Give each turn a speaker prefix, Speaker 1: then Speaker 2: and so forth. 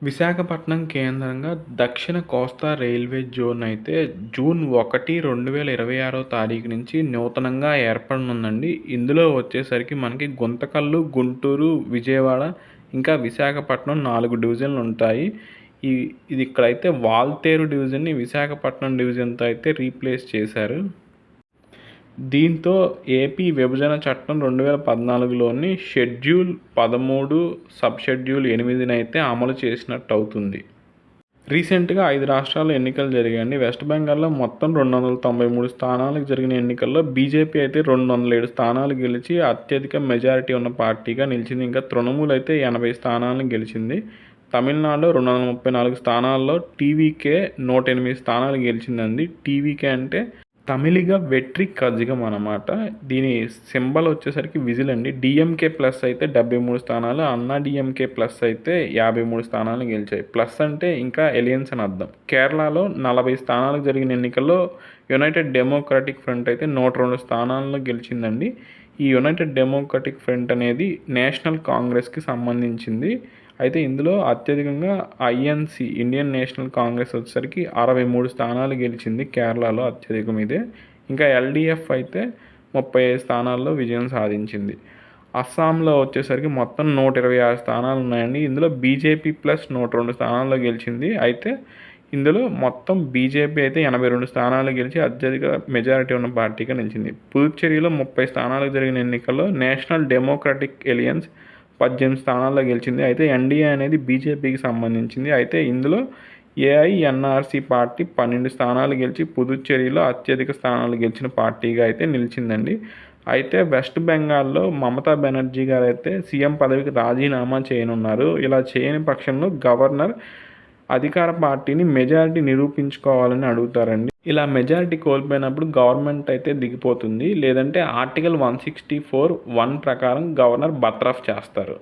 Speaker 1: విశాఖపట్నం కేంద్రంగా దక్షిణ కోస్తా railway zone అయితే జూన్ 1, 2026 తారీఖు నుంచి నూతనంగా ఏర్పడనుందండి. ఇందులో వచ్చేసరికి మనకి గుంతకల్లు, గుంటూరు, విజయవాడ ఇంకా విశాఖపట్నం 4 డివిజన్లు ఉంటాయి. ఈ ఇది ఇక్కడైతే వాల్తేరు డివిజన్ని విశాఖపట్నం డివిజన్తో అయితే రీప్లేస్ చేశారు. దీంతో ఏపీ విభజన చట్టం 2014లోని షెడ్యూల్ 13, సబ్ షెడ్యూల్ 8నైతే అమలు చేసినట్టు అవుతుంది. రీసెంట్గా 5 రాష్ట్రాల్లో ఎన్నికలు జరిగాయండి. వెస్ట్ బెంగాల్లో మొత్తం 293 స్థానాలకు జరిగిన ఎన్నికల్లో బీజేపీ అయితే 207 స్థానాలు గెలిచి అత్యధిక మెజారిటీ ఉన్న పార్టీగా నిలిచింది. ఇంకా తృణమూల్ అయితే 80 స్థానాలను గెలిచింది. తమిళనాడులో 234 స్థానాల్లో టీవీకే 108 స్థానాలు గెలిచిందండి. టీవీకే అంటే తమిళిగ వెట్రి కజగం అనమాట. దీని సింబల్ వచ్చేసరికి విజిల్ అండి. డిఎంకే ప్లస్ అయితే 73 స్థానాలు, అన్నా డిఎంకే ప్లస్ అయితే 53 స్థానాలు గెలిచాయి. ప్లస్ అంటే ఇంకా ఎలియన్స్ అని అర్థం. కేరళలో 40 స్థానాలకు జరిగిన ఎన్నికల్లో యునైటెడ్ డెమోక్రటిక్ ఫ్రంట్ అయితే 102 స్థానాలను గెలిచిందండి. ఈ యునైటెడ్ డెమోక్రటిక్ ఫ్రంట్ అనేది నేషనల్ కాంగ్రెస్కి సంబంధించింది. అయితే ఇందులో అత్యధికంగా ఐఎన్సి ఇండియన్ నేషనల్ కాంగ్రెస్ వచ్చేసరికి 63 స్థానాలు గెలిచింది. కేరళలో అత్యధికం ఇదే. ఇంకా ఎల్డీఎఫ్ అయితే 35 స్థానాల్లో విజయం సాధించింది. అస్సాంలో వచ్చేసరికి మొత్తం 126 స్థానాలు ఉన్నాయండి. ఇందులో బీజేపీ ప్లస్ 102 స్థానాల్లో గెలిచింది. అయితే ఇందులో మొత్తం బీజేపీ అయితే 82 స్థానాలు గెలిచి అత్యధిక మెజారిటీ ఉన్న పార్టీగా నిలిచింది. పుదుచ్చేరిలో 30 స్థానాలకు జరిగిన ఎన్నికల్లో నేషనల్ డెమోక్రటిక్ ఎలియన్స్ 18 స్థానాల్లో గెలిచింది. అయితే ఎన్డీఏ అనేది బీజేపీకి సంబంధించింది. అయితే ఇందులో ఏఐఎన్ఆర్సీ పార్టీ 12 స్థానాలు గెలిచి పుదుచ్చేరిలో అత్యధిక స్థానాలు గెలిచిన పార్టీగా అయితే నిలిచిందండి. అయితే వెస్ట్ బెంగాల్లో మమతా బెనర్జీ గారు అయితే సీఎం పదవికి రాజీనామా చేయనున్నారు. ఇలా చేయని పక్షంలో గవర్నర్ అధికార పార్టీని మెజారిటీ నిరూపించుకోవాలని అడుగుతారండి. ఇలా మెజారిటీ కోల్పోయినప్పుడు గవర్నమెంట్ అయితే దిగిపోతుంది. లేదంటే ఆర్టికల్ 164(1) ప్రకారం గవర్నర్ బర్తరఫ్ చేస్తారు.